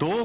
2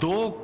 2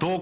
2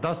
10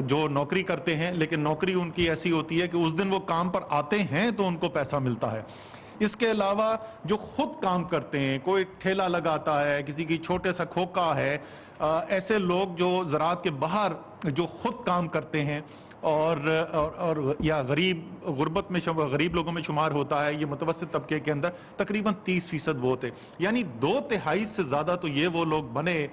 جو نوکری کرتے ہیں لیکن نوکری ان کی ایسی ہوتی ہے کہ اس دن وہ کام پر آتے ہیں تو ان کو پیسہ ملتا ہے. اس کے علاوہ جو خود کام کرتے ہیں, کوئی ٹھیلا لگاتا ہے, کسی کی چھوٹے سا کھوکا ہے, ایسے لوگ جو زراعت کے باہر جو خود کام کرتے ہیں اور یا غربت میں غریب لوگوں میں شمار ہوتا ہے, یہ متوسط طبقے کے اندر تقریباً 30% وہ تھے. یعنی 2/3 سے زیادہ تو یہ وہ لوگ بنے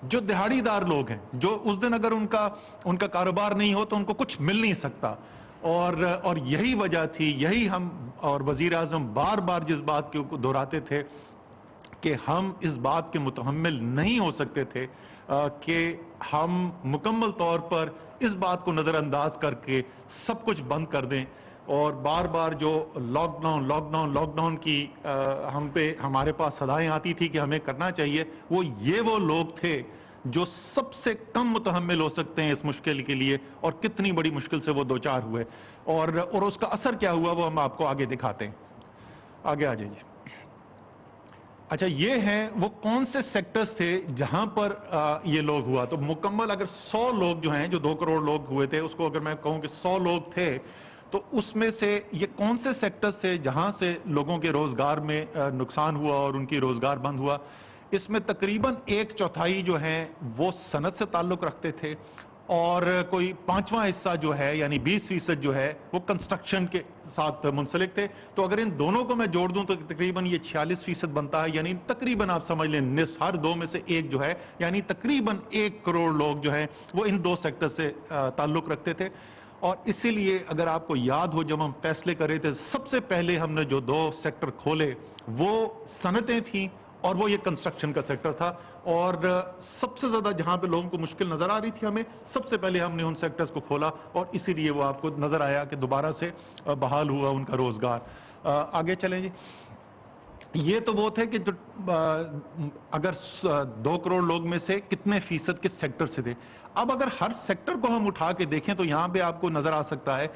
جو دہاڑی دار لوگ ہیں, جو اس دن اگر ان کا کاروبار نہیں ہو تو ان کو کچھ مل نہیں سکتا. اور یہی وجہ تھی, یہی ہم اور وزیر اعظم بار بار جس بات کو دہراتے تھے کہ ہم اس بات کے متحمل نہیں ہو سکتے تھے کہ ہم مکمل طور پر اس بات کو نظر انداز کر کے سب کچھ بند کر دیں. اور بار بار جو لاک ڈاؤن کی ہمارے پاس صدائیں آتی تھی کہ ہمیں کرنا چاہیے, وہ لوگ تھے جو سب سے کم متحمل ہو سکتے ہیں اس مشکل کے لیے, اور کتنی بڑی مشکل سے وہ دوچار ہوئے, اور اس کا اثر کیا ہوا وہ ہم آپ کو آگے دکھاتے ہیں. آگے آ جائیے. اچھا, یہ ہیں وہ کون سے سیکٹرز تھے جہاں پر یہ لوگ ہوا. تو مکمل اگر 100 لوگ جو ہیں, جو 2 کروڑ لوگ ہوئے تھے, اس کو اگر میں کہوں کہ 100 لوگ تھے, تو اس میں سے یہ کون سے سیکٹرز تھے جہاں سے لوگوں کے روزگار میں نقصان ہوا اور ان کی روزگار بند ہوا. اس میں تقریباً 1/4 جو ہیں وہ صنعت سے تعلق رکھتے تھے, اور کوئی 5واں حصہ جو ہے یعنی 20% جو ہے وہ کنسٹرکشن کے ساتھ منسلک تھے. تو اگر ان دونوں کو میں جوڑ دوں تو تقریباً یہ 46% بنتا ہے, یعنی تقریباً آپ سمجھ لیں نصف, ہر 2 میں سے 1 جو ہے, یعنی تقریباً 1 کروڑ لوگ جو ہیں وہ ان 2 سیکٹر سے تعلق رکھتے تھے. اور اسی لیے اگر آپ کو یاد ہو, جب ہم فیصلے کر رہے تھے سب سے پہلے ہم نے جو 2 سیکٹر کھولے وہ صنعتیں تھیں اور وہ یہ کنسٹرکشن کا سیکٹر تھا. اور سب سے زیادہ جہاں پہ لوگوں کو مشکل نظر آ رہی تھی ہمیں, سب سے پہلے ہم نے ان سیکٹرز کو کھولا, اور اسی لیے وہ آپ کو نظر آیا کہ دوبارہ سے بحال ہوا ان کا روزگار. آگے چلیں جی. یہ تو وہ تھے کہ جو اگر 2 کروڑ لوگ میں سے کتنے فیصد کس سیکٹر سے تھے. اب اگر ہر سیکٹر کو ہم اٹھا کے دیکھیں تو یہاں پہ آپ کو نظر آ سکتا ہے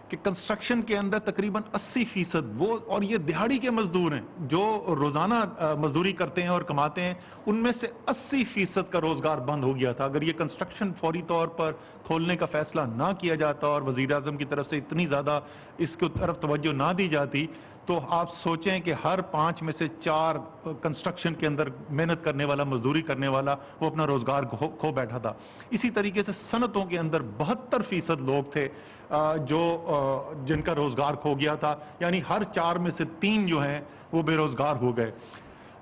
کہ کنسٹرکشن کے اندر تقریباً 80% وہ, اور یہ دہاڑی کے مزدور ہیں جو روزانہ مزدوری کرتے ہیں اور کماتے ہیں, ان میں سے 80% کا روزگار بند ہو گیا تھا. اگر یہ کنسٹرکشن فوری طور پر کھولنے کا فیصلہ نہ کیا جاتا اور وزیر اعظم کی طرف سے اتنی زیادہ اس کی طرف توجہ نہ دی جاتی, تو آپ سوچیں کہ ہر 5 میں سے 4 کنسٹرکشن کے اندر محنت کرنے والا, مزدوری کرنے والا, وہ اپنا روزگار کھو بیٹھا تھا. اسی طریقے سے صنعتوں کے اندر 72% لوگ تھے جن کا روزگار کھو گیا تھا, یعنی ہر 4 میں سے 3 جو ہیں وہ بے روزگار ہو گئے.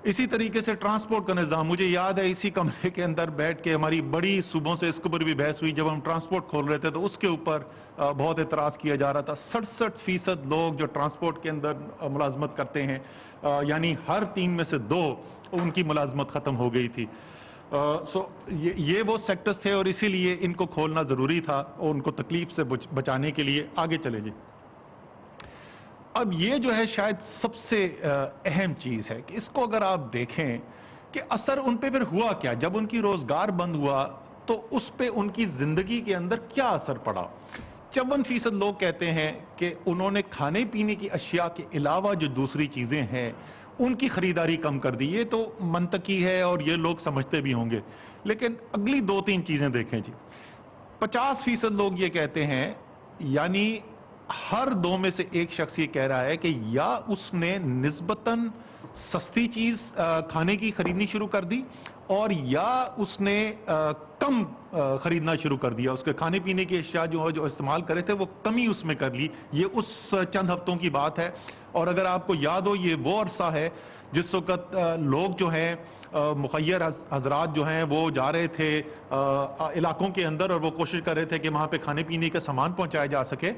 اسی طریقے سے ٹرانسپورٹ کا نظام, مجھے یاد ہے اسی کمرے کے اندر بیٹھ کے ہماری بڑی صوبوں سے اس کے اوپر بھی بحث ہوئی جب ہم ٹرانسپورٹ کھول رہے تھے, تو اس کے اوپر بہت اعتراض کیا جا رہا تھا. 67% لوگ جو ٹرانسپورٹ کے اندر ملازمت کرتے ہیں, یعنی ہر 3 میں سے 2 ان کی ملازمت ختم ہو گئی تھی. یہ وہ سیکٹرز تھے اور اسی لیے ان کو کھولنا ضروری تھا, اور ان کو تکلیف سے بچانے کے لیے. آگے چلے جی. اب یہ جو ہے شاید سب سے اہم چیز ہے کہ اس کو اگر آپ دیکھیں کہ اثر ان پہ پھر ہوا کیا. جب ان کی روزگار بند ہوا تو اس پہ ان کی زندگی کے اندر کیا اثر پڑا. 54% لوگ کہتے ہیں کہ انہوں نے کھانے پینے کی اشیاء کے علاوہ جو دوسری چیزیں ہیں ان کی خریداری کم کر دی. یہ تو منطقی ہے اور یہ لوگ سمجھتے بھی ہوں گے, لیکن اگلی 2-3 چیزیں دیکھیں جی. 50% لوگ یہ کہتے ہیں, یعنی ہر 2 میں سے 1 شخص یہ کہہ رہا ہے کہ یا اس نے نسبتاً سستی چیز کھانے کی خریدنی شروع کر دی, اور یا اس نے کم خریدنا شروع کر دیا. اس کے کھانے پینے کی اشیاء جو استعمال کرے تھے وہ کمی اس میں کر لی. یہ اس چند ہفتوں کی بات ہے. اور اگر آپ کو یاد ہو, یہ وہ عرصہ ہے جس وقت لوگ جو ہیں مخیر حضرات جو ہیں وہ جا رہے تھے علاقوں کے اندر, اور وہ کوشش کر رہے تھے کہ وہاں پہ کھانے پینے کا سامان پہنچایا جا سکے.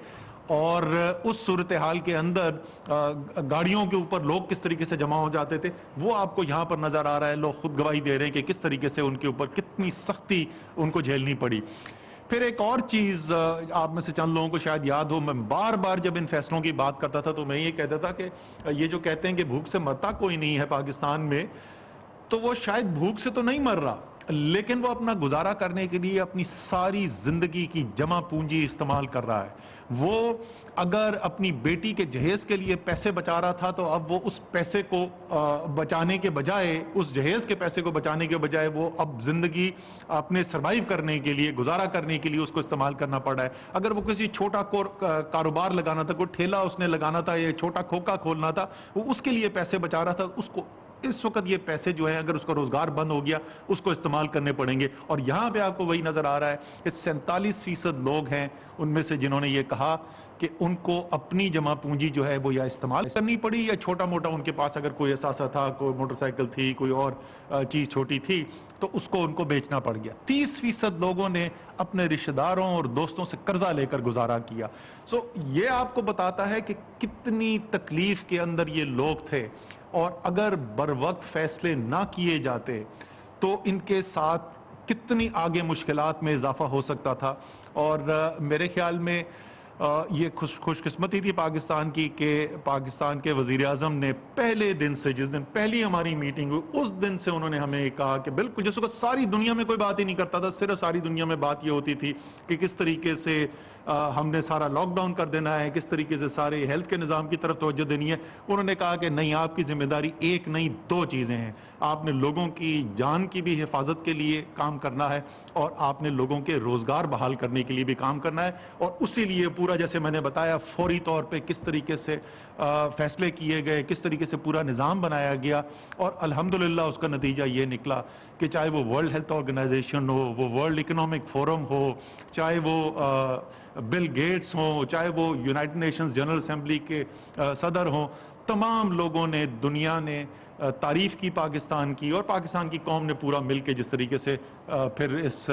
اور اس صورتحال کے اندر گاڑیوں کے اوپر لوگ کس طریقے سے جمع ہو جاتے تھے وہ آپ کو یہاں پر نظر آ رہا ہے. لوگ خود گواہی دے رہے ہیں کہ کس طریقے سے ان کے اوپر کتنی سختی ان کو جھیلنی پڑی. پھر ایک اور چیز آپ میں سے چند لوگوں کو شاید یاد ہو, میں بار بار جب ان فیصلوں کی بات کرتا تھا تو میں یہ کہتا تھا کہ یہ جو کہتے ہیں کہ بھوک سے مرتا کوئی نہیں ہے پاکستان میں, تو وہ شاید بھوک سے تو نہیں مر رہا, لیکن وہ اپنا گزارا کرنے کے لیے اپنی ساری زندگی کی جمع پونجی استعمال کر رہا ہے. وہ اگر اپنی بیٹی کے جہیز کے لیے پیسے بچا رہا تھا تو اب وہ اس پیسے کو بچانے کے بجائے، اس جہیز کے پیسے کو بچانے کے بجائے وہ اب زندگی اپنے سروائیو کرنے کے لیے، گزارا کرنے کے لیے اس کو استعمال کرنا پڑ رہا ہے. اگر وہ کسی چھوٹا کاروبار لگانا تھا، کوئی ٹھیلا اس نے لگانا تھا یا چھوٹا کھوکا کھولنا تھا، وہ اس کے لیے پیسے بچا رہا تھا. اس کو اس وقت یہ پیسے جو ہیں اگر اس کا روزگار بند ہو گیا اس کو استعمال کرنے پڑیں گے. اور یہاں پہ آپ کو وہی نظر آ رہا ہے کہ 47% لوگ ہیں ان میں سے جنہوں نے یہ کہا کہ ان کو اپنی جمع پونجی جو ہے وہ یا استعمال کرنی پڑی یا چھوٹا موٹا ان کے پاس اگر کوئی اثاثہ تھا، کوئی موٹر سائیکل تھی، کوئی اور چیز چھوٹی تھی تو اس کو ان کو بیچنا پڑ گیا. 30% لوگوں نے اپنے رشتہ داروں اور دوستوں سے قرضہ لے کر گزارا کیا. یہ آپ کو بتاتا ہے کہ کتنی تکلیف کے اندر یہ لوگ تھے، اور اگر بر وقت فیصلے نہ کیے جاتے تو ان کے ساتھ کتنی آگے مشکلات میں اضافہ ہو سکتا تھا. اور میرے خیال میں یہ خوش قسمتی تھی پاکستان کی کہ پاکستان کے وزیر اعظم نے پہلے دن سے، جس دن پہلی ہماری میٹنگ ہوئی اس دن سے انہوں نے ہمیں کہا کہ بالکل جس وقت ساری دنیا میں کوئی بات ہی نہیں کرتا تھا، صرف ساری دنیا میں بات یہ ہوتی تھی کہ کس طریقے سے ہم نے سارا لاک ڈاؤن کر دینا ہے، کس طریقے سے سارے ہیلتھ کے نظام کی طرف توجہ دینی ہے. انہوں نے کہا کہ نہیں، آپ کی ذمہ داری ایک نہیں 2 چیزیں ہیں. آپ نے لوگوں کی جان کی بھی حفاظت کے لیے کام کرنا ہے اور آپ نے لوگوں کے روزگار بحال کرنے کے لیے بھی کام کرنا ہے. اور اسی لیے پورا جیسے میں نے بتایا فوری طور پہ کس طریقے سے فیصلے کیے گئے، کس طریقے سے پورا نظام بنایا گیا. اور الحمدللہ اس کا نتیجہ یہ نکلا کہ چاہے وہ ورلڈ ہیلتھ آرگنائزیشن ہو، وہ ورلڈ اکنامک فورم ہو، چاہے وہ بل گیٹس ہوں، چاہے وہ یونائٹڈ نیشنز جنرل اسمبلی کے صدر ہوں، تمام لوگوں نے، دنیا نے تعریف کی پاکستان کی، اور پاکستان کی قوم نے پورا مل کے جس طریقے سے پھر اس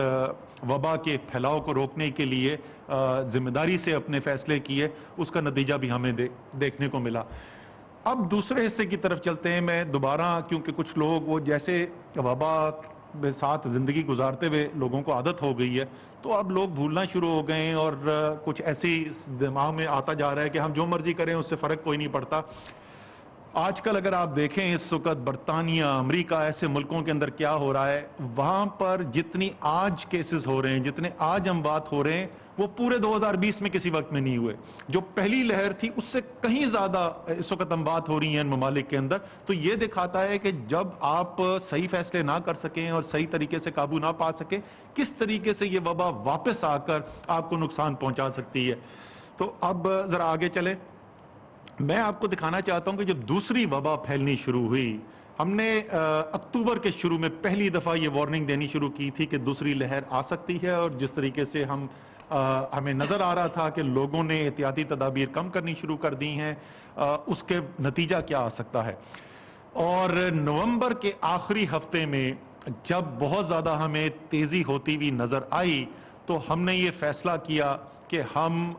وبا کے پھیلاؤ کو روکنے کے لیے ذمہ داری سے اپنے فیصلے کیے، اس کا نتیجہ بھی ہمیں دیکھنے کو ملا. اب دوسرے حصے کی طرف چلتے ہیں. میں دوبارہ، کیونکہ کچھ لوگ وہ جیسے وبا کے ساتھ زندگی گزارتے ہوئے لوگوں کو عادت ہو گئی ہے تو اب لوگ بھولنا شروع ہو گئے ہیں، اور کچھ ایسی دماغ میں آتا جا رہا ہے کہ ہم جو مرضی کریں اس سے فرق کوئی نہیں پڑتا. آج کل اگر آپ دیکھیں اس وقت برطانیہ، امریکہ، ایسے ملکوں کے اندر کیا ہو رہا ہے، وہاں پر جتنی آج کیسز ہو رہے ہیں، جتنے آج ہم بات ہو رہے ہیں، وہ پورے 2020 میں کسی وقت میں نہیں ہوئے. جو پہلی لہر تھی اس سے کہیں زیادہ اس وقت ہم بات ہو رہی ہیں ان ممالک کے اندر. تو یہ دکھاتا ہے کہ جب آپ صحیح فیصلے نہ کر سکیں اور صحیح طریقے سے قابو نہ پا سکیں، کس طریقے سے یہ وبا واپس آ کر آپ کو نقصان پہنچا سکتی ہے. تو اب ذرا آگے چلیں. میں آپ کو دکھانا چاہتا ہوں کہ جب دوسری وبا پھیلنی شروع ہوئی، ہم نے اکتوبر کے شروع میں پہلی دفعہ یہ وارننگ دینی شروع کی تھی کہ دوسری لہر آ سکتی ہے، اور جس طریقے سے ہمیں نظر آ رہا تھا کہ لوگوں نے احتیاطی تدابیر کم کرنی شروع کر دی ہیں، اس کے نتیجہ کیا آ سکتا ہے. اور نومبر کے آخری ہفتے میں جب بہت زیادہ ہمیں تیزی ہوتی ہوئی نظر آئی تو ہم نے یہ فیصلہ کیا کہ ہم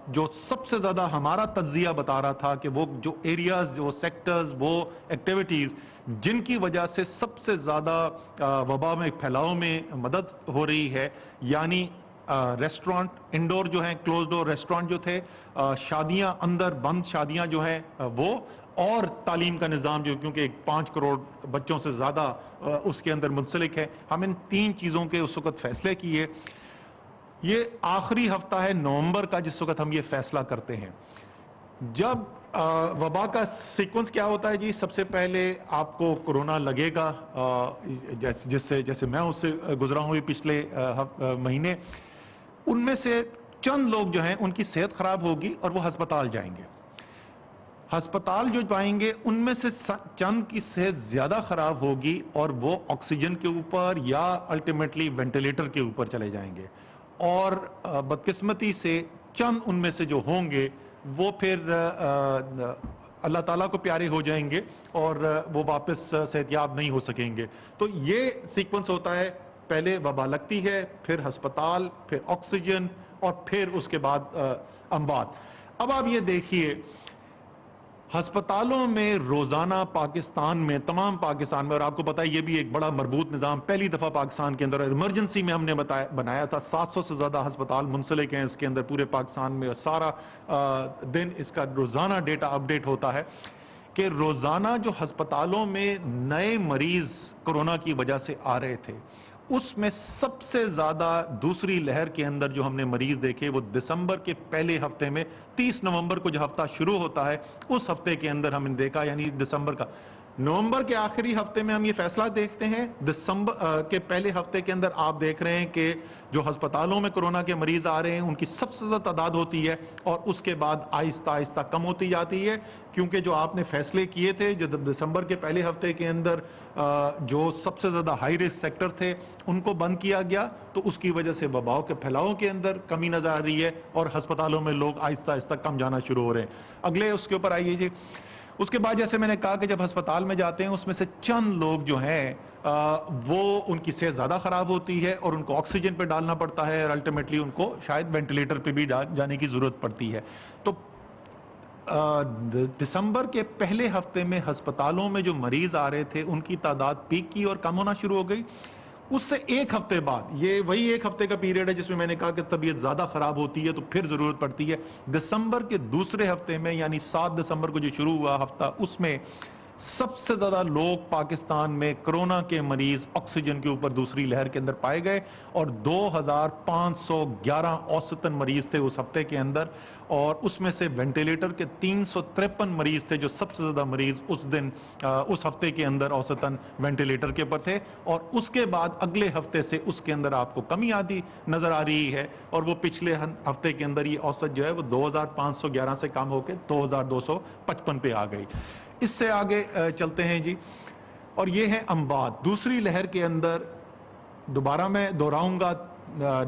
جو سب سے زیادہ ہمارا تجزیہ بتا رہا تھا کہ وہ جو ایریاز، جو سیکٹرز، وہ ایکٹیویٹیز جن کی وجہ سے سب سے زیادہ وبا میں پھیلاؤ میں مدد ہو رہی ہے، یعنی ریسٹورانٹ انڈور جو ہیں، کلوز ڈور ریسٹورانٹ جو تھے، شادیاں اندر بند شادیاں جو ہیں وہ، اور تعلیم کا نظام جو کیونکہ 5 کروڑ بچوں سے زیادہ اس کے اندر منسلک ہے. ہم ان 3 چیزوں کے اس وقت فیصلے کیے. یہ آخری ہفتہ ہے نومبر کا جس وقت ہم یہ فیصلہ کرتے ہیں. جب وبا کا سیکونس کیا ہوتا ہے جی، سب سے پہلے آپ کو کورونا لگے گا، جیسے میں اس سے گزرا ہوں پچھلے مہینے. ان میں سے چند لوگ جو ہیں ان کی صحت خراب ہوگی اور وہ ہسپتال جائیں گے. ہسپتال جو پائیں گے ان میں سے چند کی صحت زیادہ خراب ہوگی اور وہ آکسیجن کے اوپر یا الٹیمیٹلی وینٹیلیٹر کے اوپر چلے جائیں گے. اور بدقسمتی سے چند ان میں سے جو ہوں گے وہ پھر اللہ تعالیٰ کو پیارے ہو جائیں گے اور وہ واپس صحتیاب نہیں ہو سکیں گے. تو یہ سیکونس ہوتا ہے، پہلے وبا لگتی ہے، پھر ہسپتال، پھر آکسیجن، اور پھر اس کے بعد اموات. اب آپ یہ دیکھیے ہسپتالوں میں روزانہ پاکستان میں، تمام پاکستان میں، اور آپ کو پتا ہے یہ بھی ایک بڑا مربوط نظام پہلی دفعہ پاکستان کے اندر ایمرجنسی میں ہم نے بنایا تھا. 700 سے زیادہ ہسپتال منسلک ہیں اس کے اندر پورے پاکستان میں، اور سارا دن اس کا روزانہ ڈیٹا اپڈیٹ ہوتا ہے. کہ روزانہ جو ہسپتالوں میں نئے مریض کورونا کی وجہ سے آ رہے تھے اس میں سب سے زیادہ دوسری لہر کے اندر جو ہم نے مریض دیکھے وہ دسمبر کے پہلے ہفتے میں 30 نومبر کو جو ہفتہ شروع ہوتا ہے اس ہفتے کے اندر ہم نے دیکھا، یعنی دسمبر کا نومبر کے آخری ہفتے میں ہم یہ فیصلہ دیکھتے ہیں، دسمبر کے پہلے ہفتے کے اندر آپ دیکھ رہے ہیں کہ جو ہسپتالوں میں کورونا کے مریض آ رہے ہیں ان کی سب سے زیادہ تعداد ہوتی ہے اور اس کے بعد آہستہ آہستہ کم ہوتی جاتی ہے، کیونکہ جو آپ نے فیصلے کیے تھے جو دسمبر کے پہلے ہفتے کے اندر جو سب سے زیادہ ہائی رسک سیکٹر تھے ان کو بند کیا گیا، تو اس کی وجہ سے وباؤں کے پھیلاؤ کے اندر کمی نظر آ رہی ہے اور ہسپتالوں میں لوگ آہستہ آہستہ کم جانا شروع ہو رہے ہیں۔ اگلے اس کے اوپر آئیے جی۔ اس کے بعد جیسے میں نے کہا کہ جب ہسپتال میں جاتے ہیں اس میں سے چند لوگ جو ہیں وہ ان کی صحت زیادہ خراب ہوتی ہے اور ان کو آکسیجن پہ ڈالنا پڑتا ہے اور الٹیمیٹلی ان کو شاید وینٹیلیٹر پہ بھی جانے کی ضرورت پڑتی ہے۔ تو دسمبر کے پہلے ہفتے میں ہسپتالوں میں جو مریض آ رہے تھے ان کی تعداد پیک کی اور کم ہونا شروع ہو گئی۔ اس سے ایک ہفتے بعد، یہ وہی ایک ہفتے کا پیریڈ ہے جس میں نے کہا کہ طبیعت زیادہ خراب ہوتی ہے تو پھر ضرورت پڑتی ہے، دسمبر کے دوسرے ہفتے میں یعنی 7 دسمبر کو جو شروع ہوا ہفتہ اس میں سب سے زیادہ لوگ پاکستان میں کرونا کے مریض آکسیجن کے اوپر دوسری لہر کے اندر پائے گئے اور 2511 اوسطاً مریض تھے اس ہفتے کے اندر، اور اس میں سے وینٹیلیٹر کے 353 مریض تھے جو سب سے زیادہ مریض اس ہفتے کے اندر اوسطاً وینٹیلیٹر کے اوپر تھے، اور اس کے بعد اگلے ہفتے سے اس کے اندر آپ کو کمی آتی نظر آ رہی ہے اور وہ پچھلے ہفتے کے اندر یہ اوسط جو ہے وہ 2511 سے کم ہو کے 2255 پہ آ گئی۔ اس سے آگے چلتے ہیں جی، اور یہ ہے اموات۔ دوسری لہر کے اندر دوبارہ میں دہراؤں گا،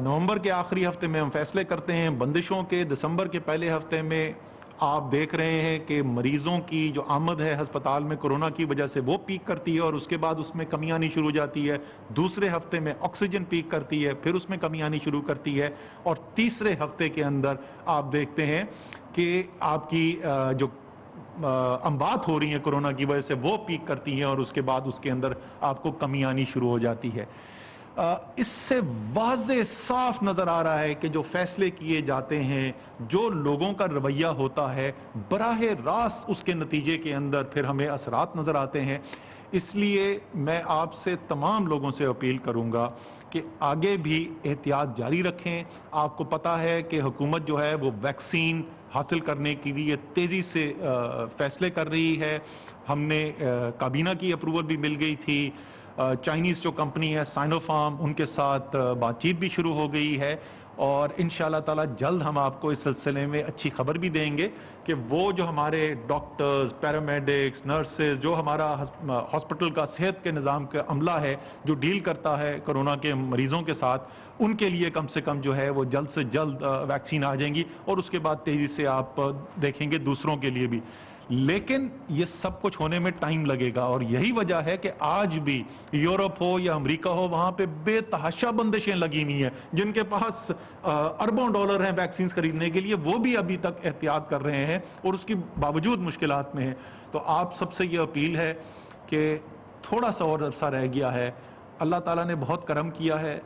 نومبر کے آخری ہفتے میں ہم فیصلے کرتے ہیں بندشوں کے، دسمبر کے پہلے ہفتے میں آپ دیکھ رہے ہیں کہ مریضوں کی جو آمد ہے ہسپتال میں کورونا کی وجہ سے وہ پیک کرتی ہے اور اس کے بعد اس میں کمی آنی شروع ہو جاتی ہے، دوسرے ہفتے میں آکسیجن پیک کرتی ہے پھر اس میں کمی آنی شروع کرتی ہے، اور تیسرے ہفتے کے اندر آپ دیکھتے ہیں کہ آپ کی جو اموات ہو رہی ہیں کورونا کی وجہ سے وہ پیک کرتی ہیں اور اس کے بعد اس کے اندر آپ کو کمی آنی شروع ہو جاتی ہے۔ اس سے واضح صاف نظر آ رہا ہے کہ جو فیصلے کیے جاتے ہیں، جو لوگوں کا رویہ ہوتا ہے، براہ راست اس کے نتیجے کے اندر پھر ہمیں اثرات نظر آتے ہیں۔ اس لیے میں آپ سے تمام لوگوں سے اپیل کروں گا کہ آگے بھی احتیاط جاری رکھیں۔ آپ کو پتہ ہے کہ حکومت جو ہے وہ ویکسین حاصل کرنے کے لیے تیزی سے فیصلے کر رہی ہے۔ ہم نے کابینہ کی اپروول بھی مل گئی تھی، چائنیز جو کمپنی ہے سائنو فارم ان کے ساتھ بات چیت بھی شروع ہو گئی ہے، اور انشاءاللہ تعالی جلد ہم آپ کو اس سلسلے میں اچھی خبر بھی دیں گے کہ وہ جو ہمارے ڈاکٹرز، پیرامیڈکس، نرسز، جو ہمارا ہاسپٹل کا صحت کے نظام کا عملہ ہے جو ڈیل کرتا ہے کرونا کے مریضوں کے ساتھ، ان کے لیے کم سے کم جو ہے وہ جلد سے جلد ویکسین آ جائیں گی اور اس کے بعد تیزی سے آپ دیکھیں گے دوسروں کے لیے بھی۔ لیکن یہ سب کچھ ہونے میں ٹائم لگے گا، اور یہی وجہ ہے کہ آج بھی یورپ ہو یا امریکہ ہو وہاں پہ بے تحاشا بندشیں لگی ہوئی ہیں، جن کے پاس اربوں ڈالر ہیں ویکسینز خریدنے کے لیے، وہ بھی ابھی تک احتیاط کر رہے ہیں اور اس کی باوجود مشکلات میں ہیں۔ تو آپ سب سے یہ اپیل ہے کہ تھوڑا سا اور عرصہ رہ گیا ہے، اللہ تعالیٰ نے بہت کرم کیا ہے،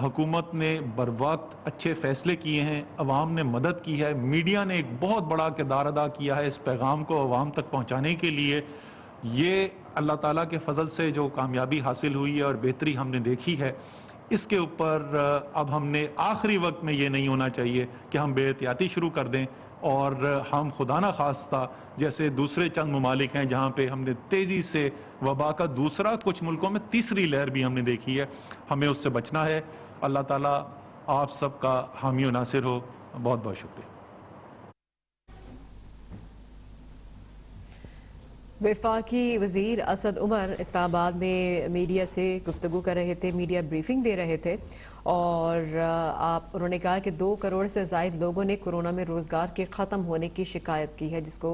حکومت نے بر وقت اچھے فیصلے کیے ہیں، عوام نے مدد کی ہے، میڈیا نے ایک بہت بڑا کردار ادا کیا ہے اس پیغام کو عوام تک پہنچانے کے لیے۔ یہ اللہ تعالیٰ کے فضل سے جو کامیابی حاصل ہوئی ہے اور بہتری ہم نے دیکھی ہے، اس کے اوپر اب ہم نے آخری وقت میں یہ نہیں ہونا چاہیے کہ ہم بے احتیاطی شروع کر دیں اور ہم خدا نہ خواستہ جیسے دوسرے چند ممالک ہیں جہاں پہ ہم نے تیزی سے وبا کا دوسرا، کچھ ملکوں میں تیسری لہر بھی ہم نے دیکھی ہے، ہمیں اس سے بچنا ہے۔ اللہ تعالیٰ آپ سب کا حامی و ناصر ہو۔ بہت بہت شکریہ۔ وفاقی وزیر اسد عمر اسلام آباد میں میڈیا سے گفتگو کر رہے تھے، میڈیا بریفنگ دے رہے تھے، اور انہوں نے کہا کہ 2 کروڑ سے زائد لوگوں نے کورونا میں روزگار کے ختم ہونے کی شکایت کی ہے، جس کو